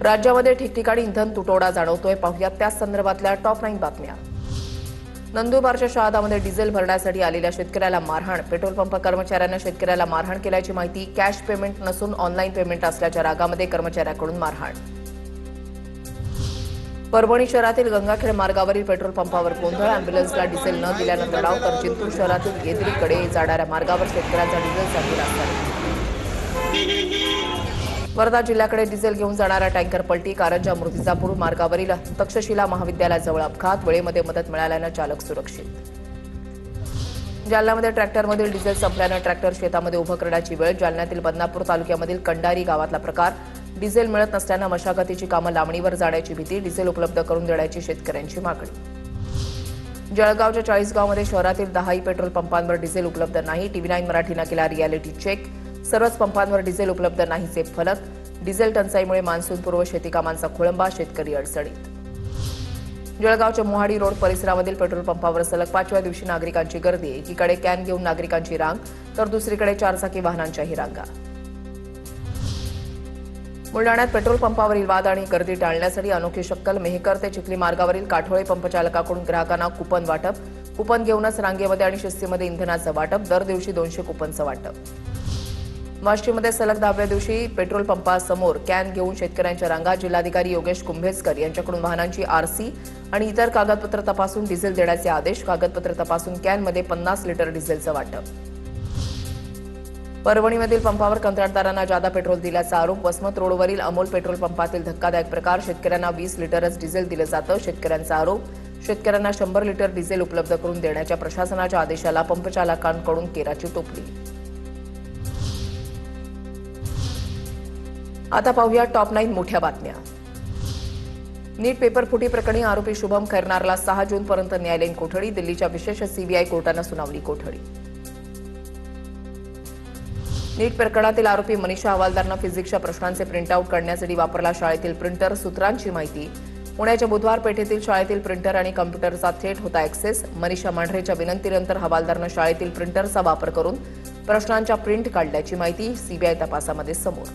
राज्यामध्ये ठिकठिकाणी इंधन तुटवडा जाणवतोय. पाहुयात त्याच संदर्भातल्या टॉप 9 बातम्या. नंदुरबारच्या शहादामध्ये डिझेल भरण्यासाठी आलेल्या शेतकऱ्याला मारहाण. पेट्रोल पंप कर्मचाऱ्यांना शेतकऱ्याला मारहाण केल्याची माहिती. कॅश पेमेंट नसून ऑनलाईन पेमेंट असल्याच्या रागामध्ये कर्मचाऱ्याकडून मारहाण. परभणी शहरातील गंगाखेड मार्गावरील पेट्रोल पंपावर गोंधळ. अँब्युलन्सला डिझेल न दिल्यानं तणाव. तर जिंतूर शहरातील येदरीकडे जाणाऱ्या मार्गावर शेतकऱ्यांचा डिझेलसाठी रास्ता. वर्धा जिल्ह्याकडे डिझेल घेऊन जाणारा टँकर पलटी. कारंजा मूर्तिजापूर मार्गावरील तक्षशिला महाविद्यालयाजवळ अपघात. वेळेमध्ये मदत मिळाल्यानं चालक सुरक्षित. जालन्यामध्ये ट्रॅक्टरमधील डिझेल संपल्यानं ट्रॅक्टर शेतामध्ये उभं करण्याची वेळ. जालन्यातील बदनापूर तालुक्यामधील कंडारी गावातला प्रकार. डिझेल मिळत नसल्यानं मशागतीची कामं लांबणीवर जाण्याची भीती. डिझेल उपलब्ध करून देण्याची शेतकऱ्यांची मागणी. जळगावच्या चाळीसगावमध्ये शहरातील 10 पेट्रोल पंपांवर डिझेल उपलब्ध नाही. TV9 मराठीनं केला रियालिटी चेक. सर्वच पंपांवर डिझेल उपलब्ध नाहीचे फलक. डिझेल टंचाईमुळे मान्सूनपूर्व शेती कामांचा खोळंबा. शेतकरी अडचणीत. जळगावच्या मोहाडी रोड परिसरामधील पेट्रोल पंपावर सलग 5व्या दिवशी नागरिकांची गर्दी. एकीकडे कॅन घेऊन नागरिकांची रांग तर दुसरीकडे चारचाकी वाहनांच्याही रांगा. बुलढाण्यात पेट्रोल पंपावरील वाद आणि गर्दी टाळण्यासाठी अनोखी शक्कल. मेहकर ते चिखली मार्गावरील काठोळे पंपचालकाकडून ग्राहकांना कुपन वाटप. कुपन घेऊनच रांगेमध्ये आणि शिस्तीमध्ये इंधनाचं वाटप. दर दिवशी 200 कुपनचं वाटप. वाशीमध्ये सलग 10व्या दिवशी पेट्रोल पंपासमोर कॅन घेऊन शेतकऱ्यांच्या रांगा. जिल्हाधिकारी योगेश कुंभेजकर यांच्याकडून वाहनांची आरसी आणि इतर कागदपत्र तपासून डिझेल देण्याचे आदेश. कागदपत्र तपासून कॅनमध्ये 50 लिटर डिझेलचं वाटप. परभणीमधील पंपावर कंत्राटदारांना जादा पेट्रोल दिल्याचा आरोप. वसमत रोडवरील अमोल पेट्रोल पंपातील धक्कादायक प्रकार. शेतकऱ्यांना 20 लिटरच डिझेल दिलं जातं. शेतकऱ्यांचा आरोप. शेतकऱ्यांना 100 लिटर डिझेल उपलब्ध करून देण्याच्या प्रशासनाच्या आदेशाला पंपचालकांकडून केराची टोपली. आता पाहूया टॉप 9 मोठ्या बातम्या. नीट पेपर फुटी प्रकरणी आरोपी शुभम खैरनारला 6 जूनपर्यंत न्यायालयीन कोठडी. दिल्लीच्या विशेष सीबीआय कोर्टानं सुनावली कोठडी. नीट प्रकरणातील आरोपी मनीषा हवालदारनं फिजिक्सच्या प्रश्नांचे प्रिंटआउट काढण्यासाठी वापरला शाळेतील प्रिंटर. सूत्रांची माहिती. पुण्याच्या बुधवार पेठेतील शाळेतील प्रिंटर आणि कॉम्प्युटरचा थेट होता ऍक्सेस. मनीषा मांढरेच्या विनंतीनंतर हवालदारनं शाळेतील प्रिंटरचा वापर करून प्रश्नांच्या प्रिंट काढल्याची माहिती सीबीआय तपासामध्ये समोर.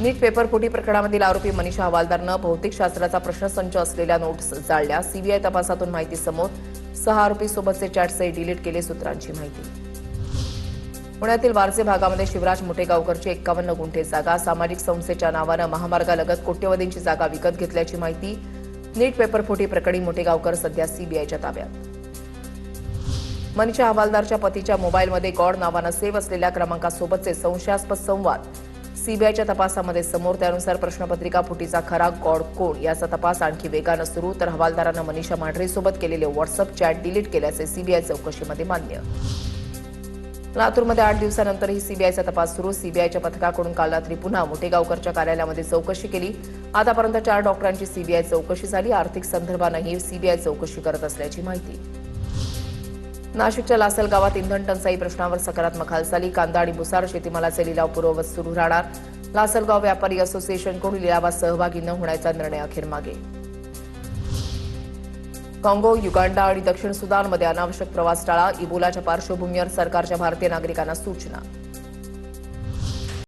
नीट पेपर फुटी प्रकरणामधील आरोपी मनीषा हवालदारनं भौतिकशास्त्राचा प्रश्नसंच असलेल्या नोट्स जाळल्या. सीबीआय तपासातून माहिती समोर. 6 आरोपीसोबतचे चॅट्सही डिलीट केले. सूत्रांची माहिती. पुण्यातील वारजे भागामध्ये शिवराज मोठेगावकरची 51 गुंठे जागा. सामाजिक संस्थेच्या नावानं महामार्गालगत कोट्यवधींची जागा विकत घेतल्याची माहिती. नीट पेपर फुटी प्रकरणी मोठेगावकर सध्या सीबीआयच्या ताब्यात. मनीषा हवालदारच्या पतीच्या मोबाईलमध्ये गॉड नावानं सेव्ह असलेल्या क्रमांकासोबतचे संशयास्पद संवाद सीबीआयच्या तपासामध्ये समोर. त्यानुसार प्रश्नपत्रिका फुटीचा खरा गॉड कोण याचा तपास आणखी वेगानं सुरू. तर हवालदारानं मनीषा मांढरेसोबत केलेले व्हॉट्सअप चॅट डिलीट केल्याचे सीबीआय चौकशीमध्ये मान्य. लातूरमध्ये 8 दिवसानंतरही सीबीआयचा तपास सुरू. सीबीआयच्या पथकाकडून काल रात्री पुन्हा मोठेगावकरच्या कार्यालयामध्ये चौकशी केली. आतापर्यंत 4 डॉक्टरांची सीबीआय चौकशी झाली. आर्थिक संदर्भानंही सीबीआय चौकशी करत असल्याची माहिती. नाशिकच्या लासल गावात इंधन टंचाई प्रश्नावर सकारात्मक हालचाली. कांदा आणि भुसार शेतीमालाचे लिलाव पूर्ववत सुरू राहणार. लासलगाव व्यापारी असोसिएशनकडून लिलावात सहभागी न होण्याचा निर्णय अखेर मागे. काँगो, युगांडा आणि दक्षिण सुदानमध्ये अनावश्यक प्रवास टाळा. इबोलाच्या पार्श्वभूमीवर सरकारच्या भारतीय नागरिकांना सूचना.